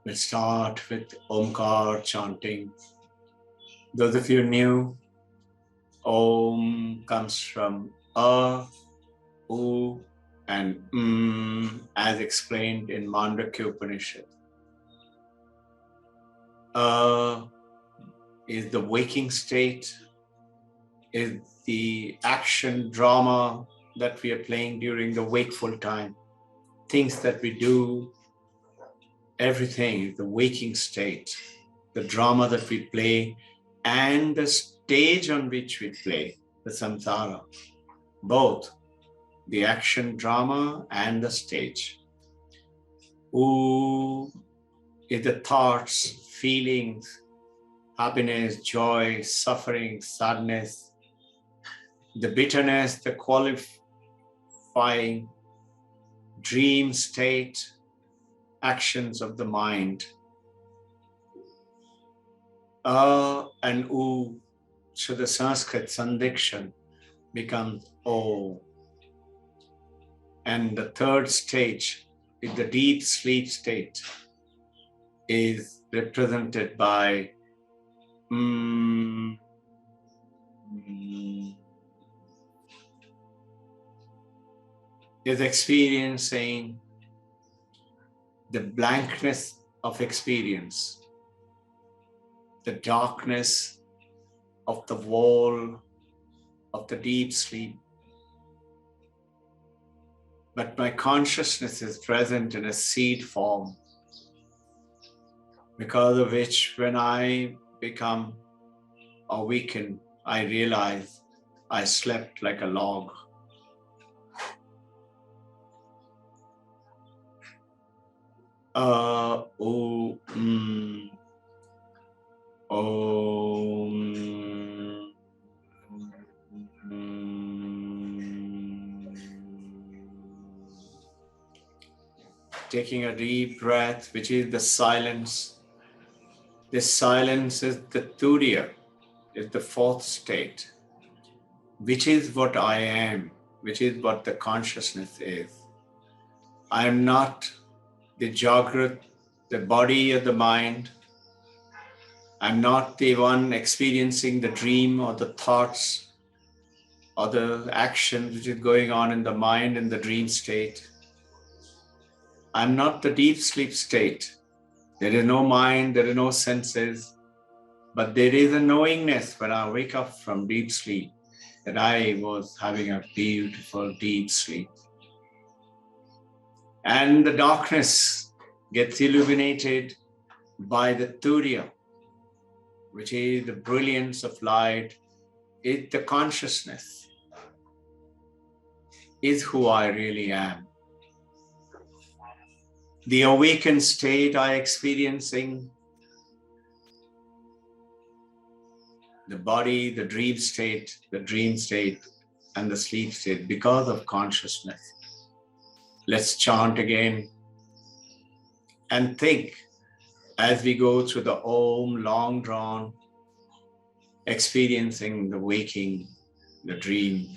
We'll start with Omkar chanting. Those of you new, Om comes from A, U, and as explained in Mandakya Upanishad. Is the waking state, is the action drama that we are playing during the wakeful time. Things that we do, everything, the waking state, the drama that we play, and the stage on which we play, the samsara, both the action drama and the stage. U is the thoughts, feelings, happiness, joy, suffering, sadness, the bitterness, the qualifying dream state, actions of the mind. And U, so the Sanskrit sandikshan becomes O. And the third stage, is the deep sleep state, is represented by is experiencing the blankness of experience, the darkness of the wall of the deep sleep. But my consciousness is present in a seed form, because of which when I become awakened, I realize I slept like a log. Taking a deep breath, which is the silence. This silence is the turiya, is the fourth state, which is what I am, which is what the consciousness is. I am not the Jagrat, the body or the mind. I'm not the one experiencing the dream or the thoughts or the action which is going on in the mind in the dream state. I'm not the deep sleep state. There is no mind, there are no senses, but there is a knowingness when I wake up from deep sleep that I was having a beautiful deep sleep. And the darkness gets illuminated by the turiya, which is the brilliance of light, is the consciousness. is who I really am. The awakened state I experiencing, the body, the dream state, and the sleep state because of consciousness. Let's chant again and think as we go through the Om long drawn, experiencing the waking, the dream.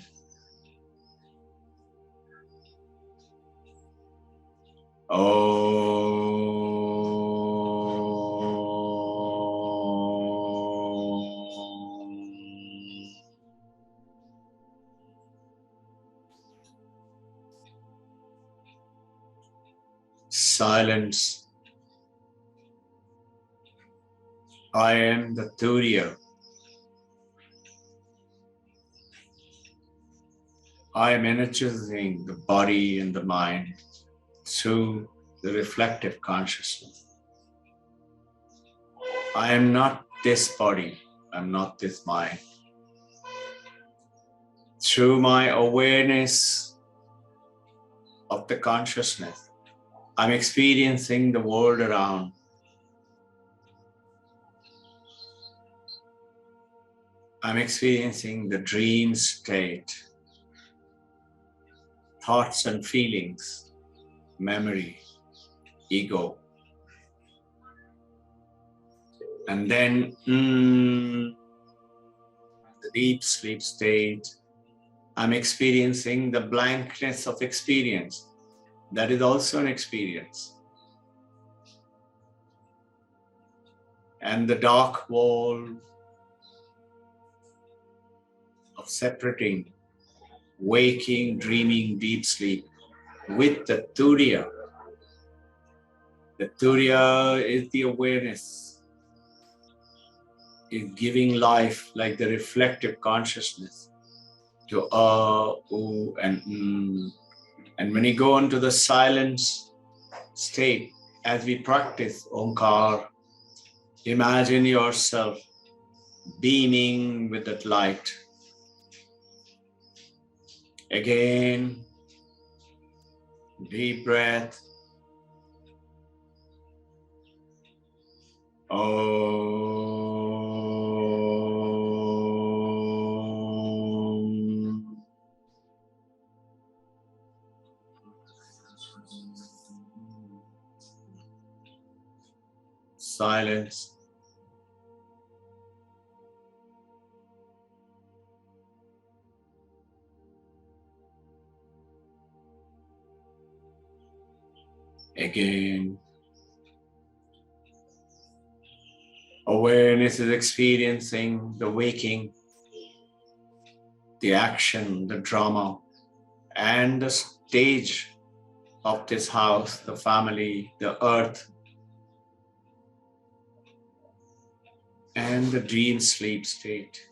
Silence. I am the Turiya. I am energizing the body and the mind through the reflective consciousness. I am not this body. I'm not this mind. Through my awareness of the consciousness, I'm experiencing the world around. I'm experiencing the dream state, thoughts and feelings, memory, ego. And then the deep sleep state, I'm experiencing the blankness of experience. That is also an experience. And the dark wall of separating waking, dreaming, deep sleep with the Turiya. The Turiya is the awareness, is giving life like the reflective consciousness to U, and And when you go into the silence state, as we practice Omkar, imagine yourself beaming with that light. Again, deep breath. Om. Silence. Again, awareness is experiencing the waking, the action, the drama, and the stage of this house, the family, the earth, and the dream sleep state.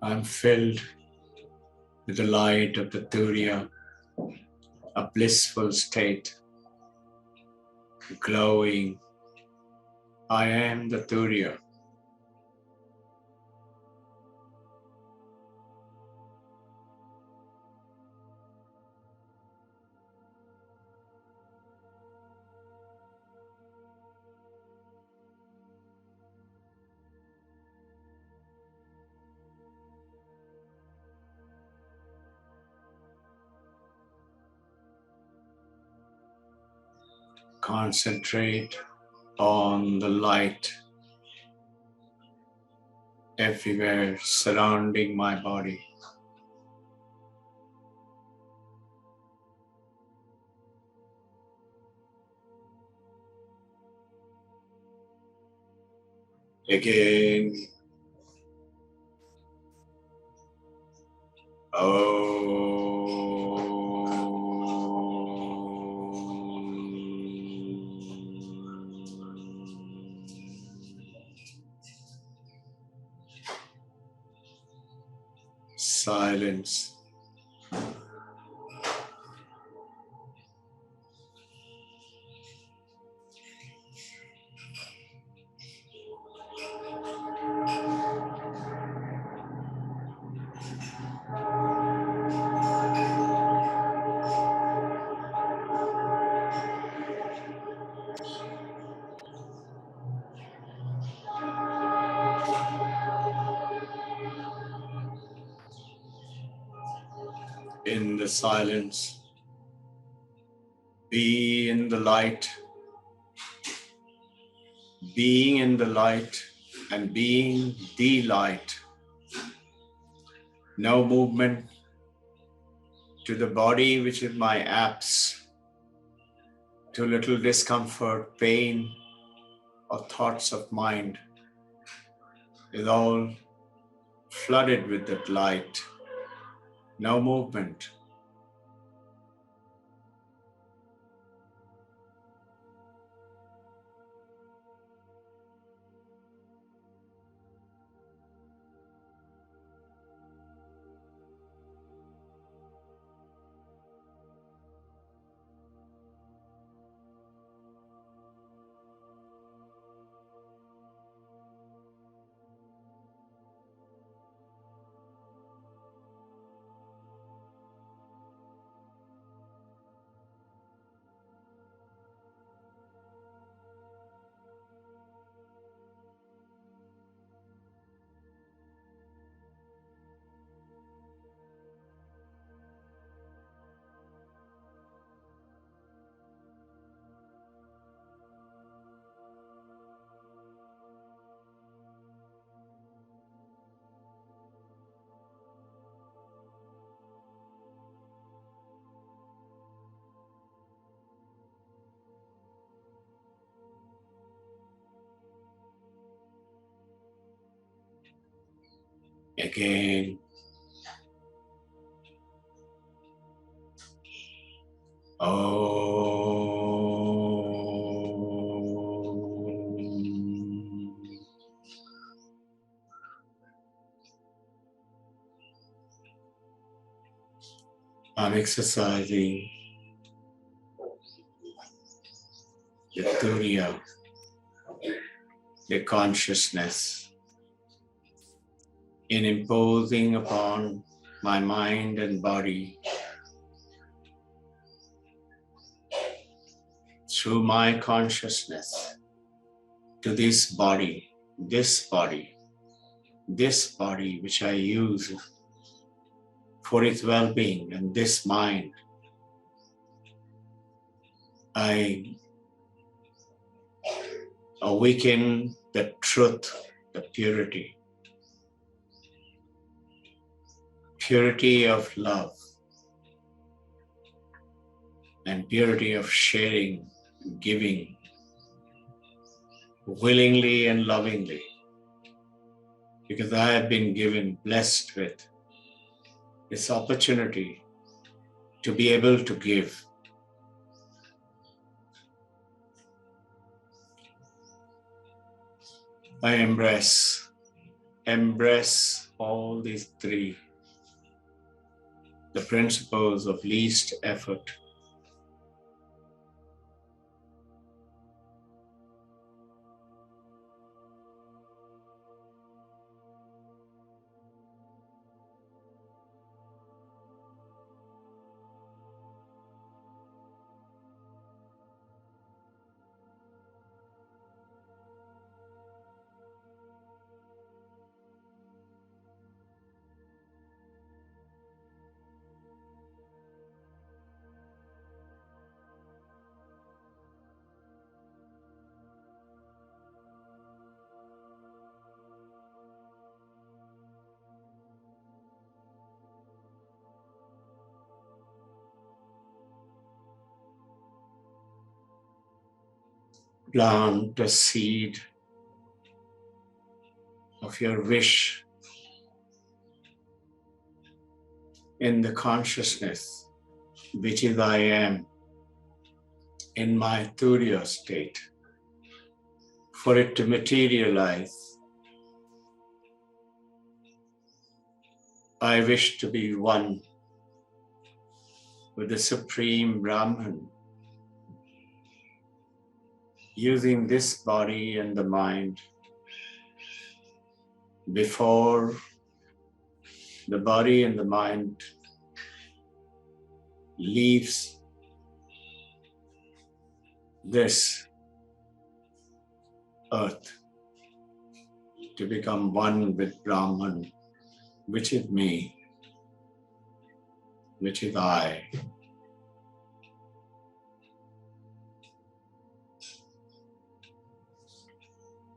I'm filled with the light of the Turiya, a blissful state, glowing. I am the Turiya. Concentrate on the light everywhere surrounding my body. Again. Silence. In the silence, be in the light, being in the light and being the light. No movement to the body, which is my apse, to little discomfort, pain, or thoughts of mind, is all flooded with that light. No movement. Again. I'm exercising the turiya, the consciousness, in imposing upon my mind and body through my consciousness to this body, which I use for its well-being, and this mind, I awaken the truth, the purity of love, and purity of sharing, giving, willingly and lovingly, because I have been blessed with this opportunity to be able to give. I embrace all these three, the principles of least effort, plant a seed of your wish in the consciousness which is I am in my Turiya state, for it to materialize. I wish to be one with the Supreme Brahman, using this body and the mind before the body and the mind leaves this earth to become one with Brahman, which is me, which is I.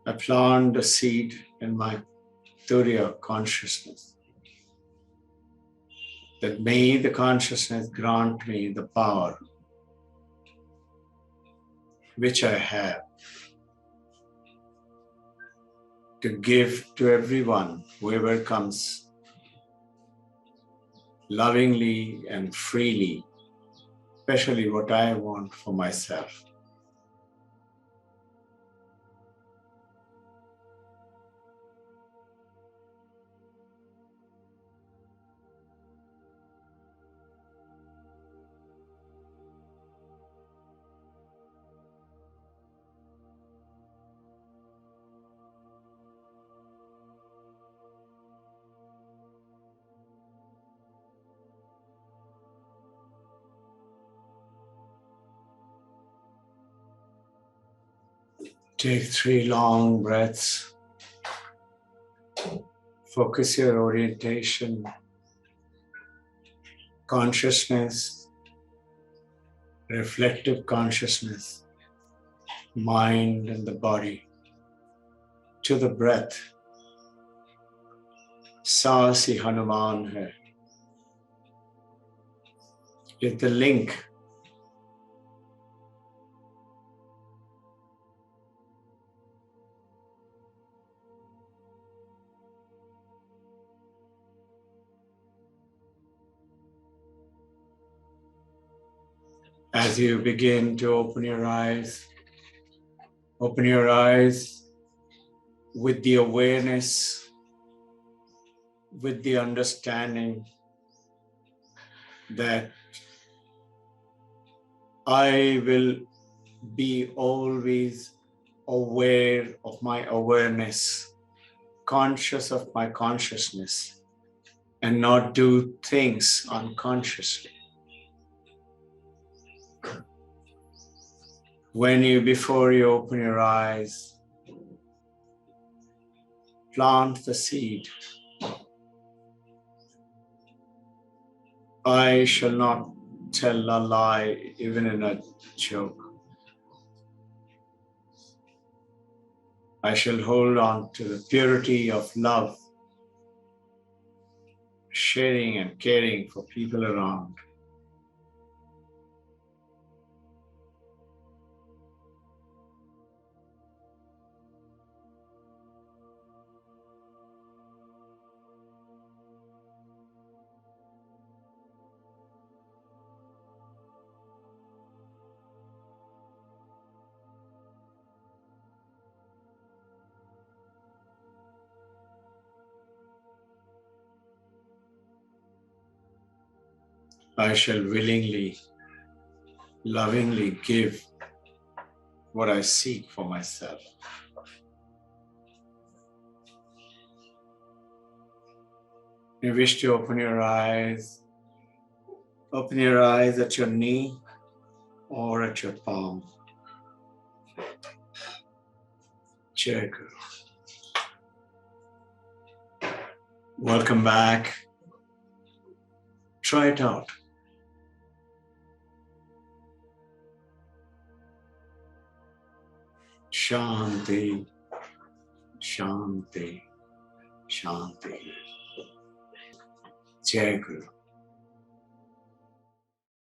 I plant a seed in my Turiya consciousness, that may the consciousness grant me the power which I have to give to everyone, whoever comes, lovingly and freely, especially what I want for myself. Take 3 long breaths. Focus your orientation, consciousness, reflective consciousness, mind and the body to the breath. Saas hi Hanuman hai. Is the link as you begin to open your eyes with the awareness, with the understanding that I will be always aware of my awareness, conscious of my consciousness, and not do things unconsciously. Before you open your eyes, plant the seed. I shall not tell a lie, even in a joke. I shall hold on to the purity of love, sharing and caring for people around. I shall willingly, lovingly give what I seek for myself. You wish to open your eyes at your knee or at your palm. Jai Guru. Welcome back. Try it out. Shanti, Shanti, Shanti. Jai Guru.